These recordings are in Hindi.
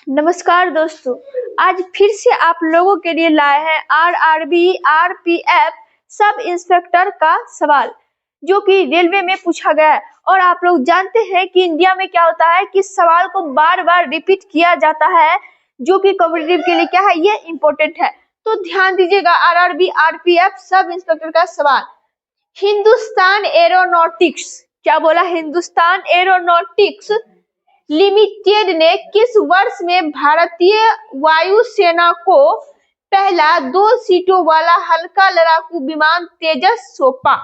नमस्कार दोस्तों, आज फिर से आप लोगों के लिए लाए हैं आरआरबी आरपीएफ सब इंस्पेक्टर का सवाल, जो कि रेलवे में पूछा गया है। और आप लोग जानते हैं कि इंडिया में क्या होता है कि सवाल को बार बार रिपीट किया जाता है, जो कि कॉम्पिटिटिव के लिए क्या है, ये इम्पोर्टेंट है। तो ध्यान दीजिएगा, आरआरबी आरपीएफ सब इंस्पेक्टर का सवाल। हिंदुस्तान एरोनॉटिक्स, क्या बोला, हिंदुस्तान एरोनॉटिक्स लिमिटेड ने किस वर्ष में भारतीय वायुसेना को पहला 2 सीटों वाला हल्का लड़ाकू विमान तेजस सौंपा?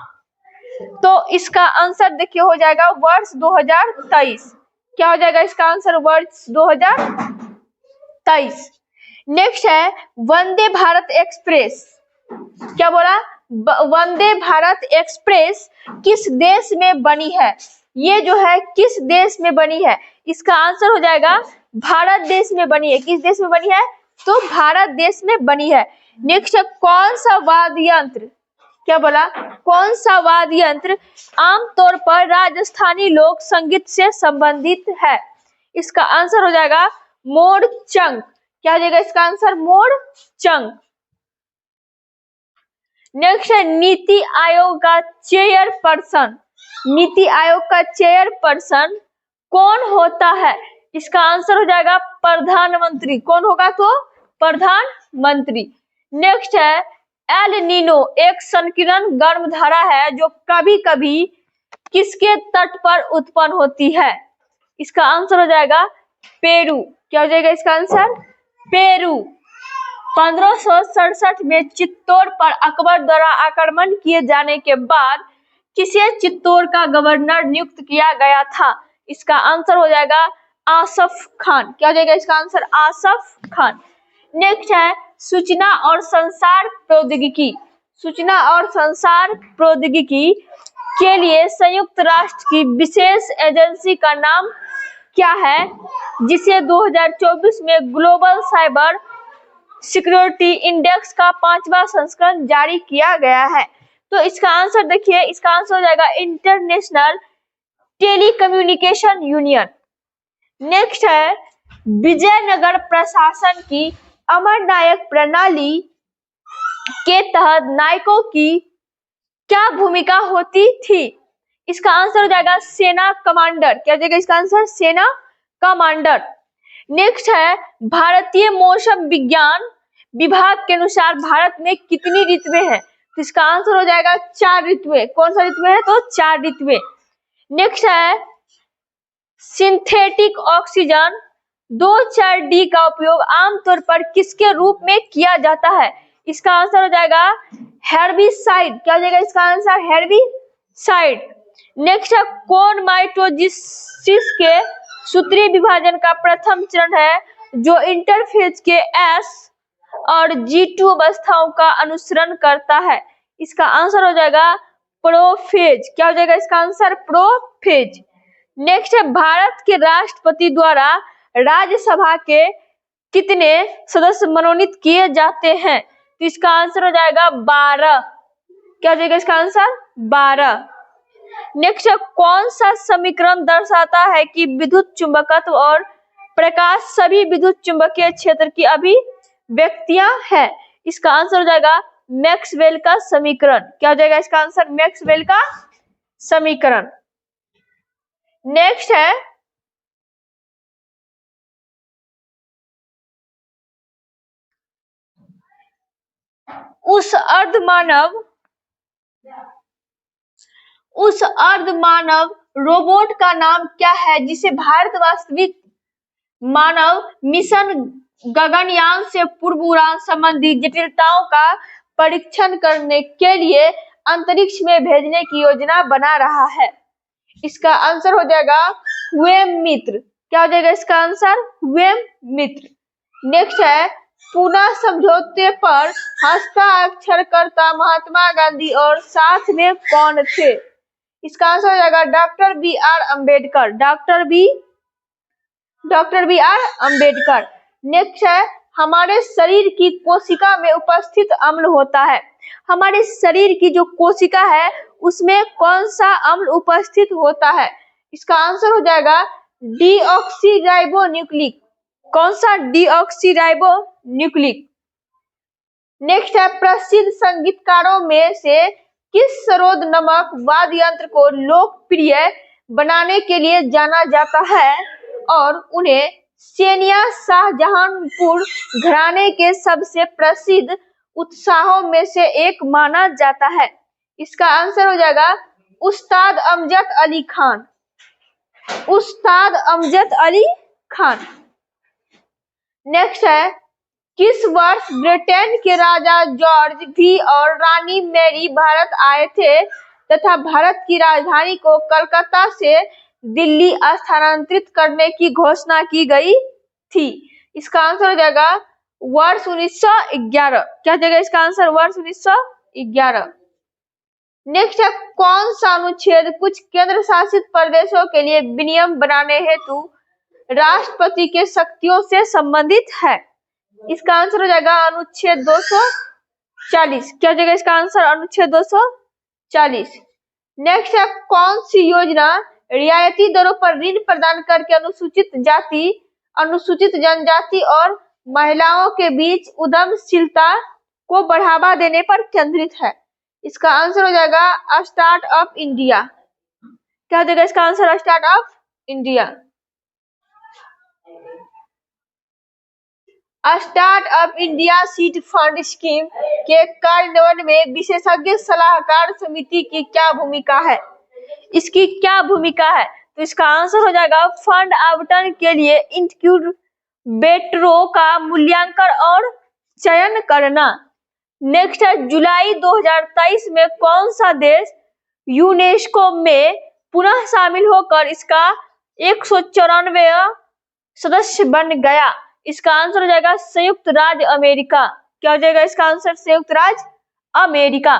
तो इसका आंसर देखिए हो जाएगा वर्ष 2023। क्या हो जाएगा इसका आंसर? वर्ष 2023। नेक्स्ट है वंदे भारत एक्सप्रेस। क्या बोला? वंदे भारत एक्सप्रेस किस देश में बनी है? ये जो है किस देश में बनी है? इसका आंसर हो जाएगा भारत देश में बनी है। किस देश में बनी है? तो भारत देश में बनी है। नेक्स्ट है कौन सा वाद्य यंत्र, क्या बोला, कौन सा वाद्य यंत्र आमतौर पर राजस्थानी लोक संगीत से संबंधित है? इसका आंसर हो जाएगा मोरचंग। क्या हो जाएगा इसका आंसर? मोरचंग। नेक्स्ट है नीति आयोग का चेयरपर्सन। नीति आयोग का चेयरपर्सन कौन होता है? इसका आंसर हो जाएगा प्रधानमंत्री। कौन होगा? तो प्रधानमंत्री। नेक्स्ट है एल नीनो एक संकीर्ण गर्म धारा है जो कभी कभी किसके तट पर उत्पन्न होती है? इसका आंसर हो जाएगा पेरू। क्या हो जाएगा इसका आंसर? पेरू। 1567 में चित्तौड़ पर अकबर द्वारा आक्रमण किए जाने के बाद किसे चित्तौड़ का गवर्नर नियुक्त किया गया था? इसका आंसर हो जाएगा आसफ खान। क्या हो जाएगा इसका आंसर? आसफ खान। नेक्स्ट है सूचना और संचार प्रौद्योगिकी। सूचना और संचार प्रौद्योगिकी के लिए संयुक्त राष्ट्र की विशेष एजेंसी का नाम क्या है, जिसे 2024 में ग्लोबल साइबर सिक्योरिटी इंडेक्स का 5वां संस्करण जारी किया गया है? तो इसका आंसर देखिए, इसका आंसर हो जाएगा इंटरनेशनल टेलीकम्युनिकेशन यूनियन। नेक्स्ट है विजयनगर प्रशासन की अमर नायक प्रणाली के तहत नायकों की क्या भूमिका होती थी? इसका आंसर हो जाएगा सेना कमांडर। क्या हो जाएगा इसका आंसर? सेना कमांडर। नेक्स्ट है भारतीय मौसम विज्ञान विभाग के अनुसार भारत में कितनी ऋतुएं हैं? तो इसका आंसर हो जाएगा 4 ऋतुएं। कौन सा ऋतुएं है? तो 4 ऋतुएं। नेक्स्ट है सिंथेटिक ऑक्सीजन 2,4-D का उपयोग आमतौर पर किसके रूप में किया जाता है? इसका आंसर हो जाएगा हेर्बिसाइड। क्या हो जाएगा इसका आंसर? हेर्बिसाइड। नेक्स्ट है कौन माइटोसिस के सूत्रीय विभाजन का प्रथम चरण है जो इंटरफेज के S और G2 अवस्थाओं का अनुसरण करता है? इसका आंसर हो जाएगा प्रोफेज। क्या हो जाएगा इसका आंसर? प्रोफेज। नेक्स्ट है भारत के राष्ट्रपति द्वारा राज्यसभा के कितने सदस्य मनोनीत किए जाते हैं? तो इसका आंसर हो जाएगा 12। क्या हो जाएगा इसका आंसर? 12। नेक्स्ट है कौन सा समीकरण दर्शाता है कि विद्युत चुंबकत्व और प्रकाश सभी विद्युत चुंबकीय क्षेत्र की अभिव्यक्तियां हैं? इसका आंसर हो जाएगा मैक्सवेल का समीकरण। क्या हो जाएगा इसका आंसर? मैक्सवेल का समीकरण। नेक्स्ट है उस अर्धमानव रोबोट का नाम क्या है जिसे भारत वास्तविक मानव मिशन गगनयान से पूर्व उड़ान संबंधी जटिलताओं का परीक्षण करने के लिए अंतरिक्ष में भेजने की योजना बना रहा है? इसका आंसर हो जाएगा वेममित्र। क्या हो जाएगा इसका आंसर? वेममित्र। नेक्स्ट है पूना समझौते पर हस्ताक्षरकर्ता महात्मा गांधी और साथ में कौन थे? इसका आंसर हो जाएगा doctor B.R. Ambedkar. Doctor B.R. Ambedkar. Next है हमारे शरीर की कोशिका में उपस्थित अम्ल होता है। हमारे शरीर की जो कोशिका है उसमें कौन सा अम्ल उपस्थित होता है? इसका आंसर हो जाएगा डीऑक्सीराइबोन्यूक्लिक कौन सा? Deoxyribo nucleic. नेक्स्ट है, प्रसिद्ध संगीतकारों में से किस सरोद नामक वाद्य यंत्र को लोकप्रिय बनाने के लिए जाना जाता है और उन्हें सेनिया शाहजहानपुर घराने के सबसे प्रसिद्ध उत्साहों में से एक माना जाता है? इसका आंसर हो जाएगा उस्ताद अमजद अली खान। उस्ताद अमजद अली खान। नेक्स्ट है, किस वर्ष ब्रिटेन के राजा जॉर्ज भी और रानी मैरी भारत आए थे तथा भारत की राजधानी को कलकत्ता से दिल्ली स्थानांतरित करने की घोषणा की गई थी? इसका आंसर हो जाएगा वर्ष 1911। क्या जाएगा इसका आंसर? वर्ष 1911। नेक्स्ट है, कौन सा अनुच्छेद कुछ केंद्र शासित प्रदेशों के लिए विनियम बनाने हेतु राष्ट्रपति के शक्तियों से संबंधित है? इसका आंसर हो जाएगा अनुच्छेद 240। क्या जाएगा इसका आंसर? अनुच्छेद 240। नेक्स्ट है, कौन सी योजना रियायती दरों पर ऋण प्रदान करके अनुसूचित जाति, अनुसूचित जनजाति और महिलाओं के बीच उद्यमशीलता को बढ़ावा देने पर केंद्रित है? इसका आंसर हो जाएगा स्टार्ट अप इंडिया। क्या हो जाएगा इसका answer? Start up India. Start up India seed fund scheme के कार्यान्वयन में विशेषज्ञ सलाहकार समिति की क्या भूमिका है? इसकी क्या भूमिका है? तो इसका आंसर हो जाएगा फंड आवंटन के लिए इनक्यूबेटरों का मूल्यांकन और चयन करना। नेक्स्ट है, जुलाई 2023 में कौन सा देश यूनेस्को में पुनः शामिल होकर इसका 194वां सदस्य बन गया? इसका आंसर हो जाएगा संयुक्त राज्य अमेरिका। क्या हो जाएगा इसका आंसर? संयुक्त राज्य अमेरिका।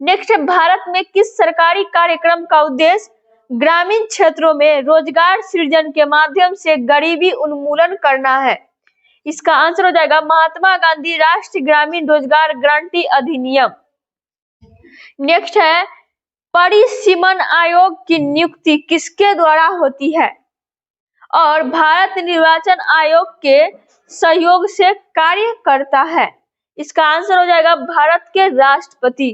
नेक्स्ट है, भारत में किस सरकारी कार्यक्रम का उद्देश्य ग्रामीण क्षेत्रों में रोजगार सृजन के माध्यम से गरीबी उन्मूलन करना है? इसका आंसर हो जाएगा महात्मा गांधी राष्ट्रीय ग्रामीण रोजगार गारंटी अधिनियम। नेक्स्ट है, परिसीमन आयोग की नियुक्ति किसके द्वारा होती है और भारत निर्वाचन आयोग के सहयोग से कार्य करता है? इसका आंसर हो जाएगा भारत के राष्ट्रपति।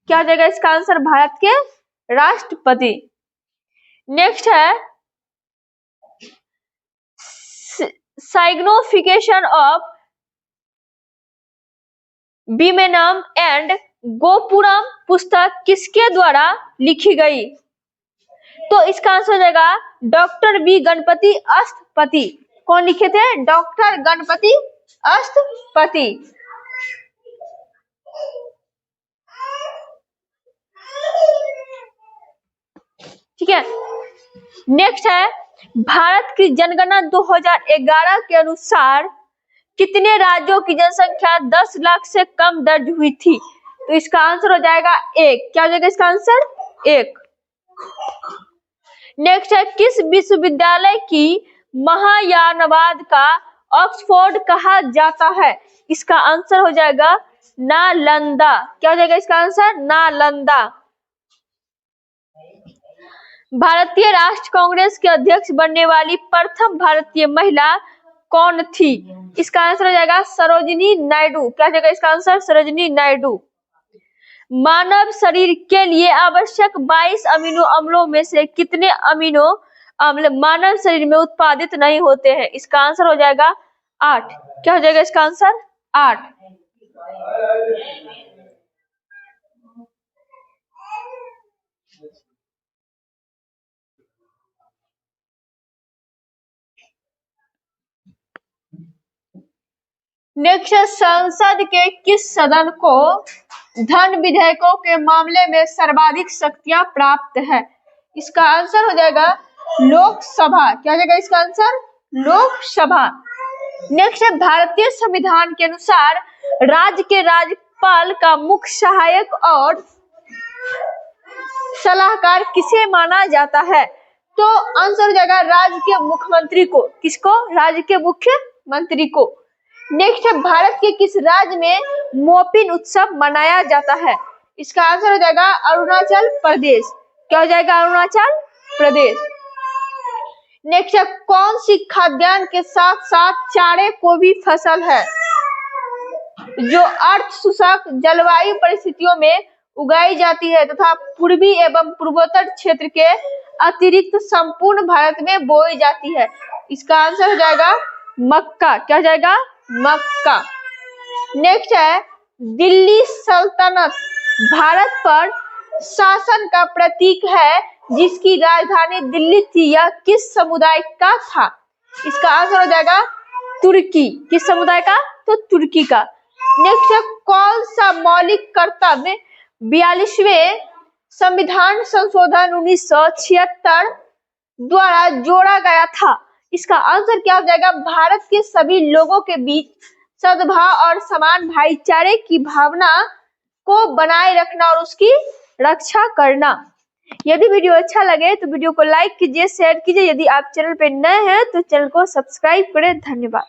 क्या हो जाएगा इसका आंसर? भारत के राष्ट्रपति। नेक्स्ट है, साइग्निफिकेशन ऑफ बीमेनम एंड गोपुरम पुस्तक किसके द्वारा लिखी गई? तो इसका आंसर हो जाएगा डॉक्टर बी गणपति अस्थपति। कौन लिखे थे? डॉक्टर गणपति अस्थपति। ठीक है। नेक्स्ट है, भारत की जनगणना 2011 के अनुसार कितने राज्यों की जनसंख्या 10 लाख से कम दर्ज हुई थी? तो इसका आंसर हो जाएगा 1। क्या हो जाएगा इसका आंसर? 1। नेक्स्ट है, किस विश्वविद्यालय की महायानवाद का ऑक्सफोर्ड कहा जाता है? इसका आंसर हो जाएगा नालंदा। क्या हो जाएगा इसका आंसर? नालंदा। भारतीय राष्ट्रीय कांग्रेस के अध्यक्ष बनने वाली प्रथम भारतीय महिला कौन थी? इसका आंसर हो जाएगा सरोजिनी नायडू। क्या हो जाएगा इसका आंसर? सरोजिनी नायडू। मानव शरीर के लिए आवश्यक 22 अमीनो अम्लों में से कितने अमीनो अम्ल मानव शरीर में उत्पादित नहीं होते हैं? इसका आंसर हो जाएगा 8। क्या हो जाएगा इसका आंसर? 8। नेक्स्ट, संसद के किस सदन को धन विधेयकों के मामले में सर्वाधिक शक्तियां प्राप्त है? इसका आंसर हो जाएगा लोकसभा। क्या हो जाएगा इसका आंसर? लोकसभा। नेक्स्ट है, भारतीय संविधान के अनुसार राज्य के राज्यपाल का मुख्य सहायक और सलाहकार किसे माना जाता है? तो आंसर हो जाएगा राज्य के मुख्यमंत्री को। किसको? राज्य के मुख्यमंत्री को। नेक्स्ट है, भारत के किस राज्य में मोपिन उत्सव मनाया जाता है? इसका आंसर हो जाएगा अरुणाचल प्रदेश। क्या हो जाएगा? अरुणाचल प्रदेश। नेक्स्ट है, कौन सी खाद्यान्न के साथ साथ चारे को भी फसल है जो अर्ध शुष्क जलवायु परिस्थितियों में उगाई जाती है तथा पूर्वी एवं पूर्वोत्तर क्षेत्र के अतिरिक्त संपूर्ण भारत में बोई जाती है? इसका आंसर हो जाएगा मक्का। क्या हो जाएगा? मक्का। नेक्स्ट है, दिल्ली सल्तनत भारत पर शासन का प्रतीक है जिसकी राजधानी दिल्ली थी, यह किस समुदाय का था? इसका आंसर हो जाएगा तुर्की। किस समुदाय का? तो तुर्की का। नेक्स्ट है, कौन सा मौलिक कर्तव्य 42वें संविधान संशोधन 1976 द्वारा जोड़ा गया था? इसका आंसर क्या हो जाएगा? भारत के सभी लोगों के बीच सद्भाव और समान भाईचारे की भावना को बनाए रखना और उसकी रक्षा करना। यदि वीडियो अच्छा लगे तो वीडियो को लाइक कीजिए, शेयर कीजिए। यदि आप चैनल पे नए हैं तो चैनल को सब्सक्राइब करें। धन्यवाद।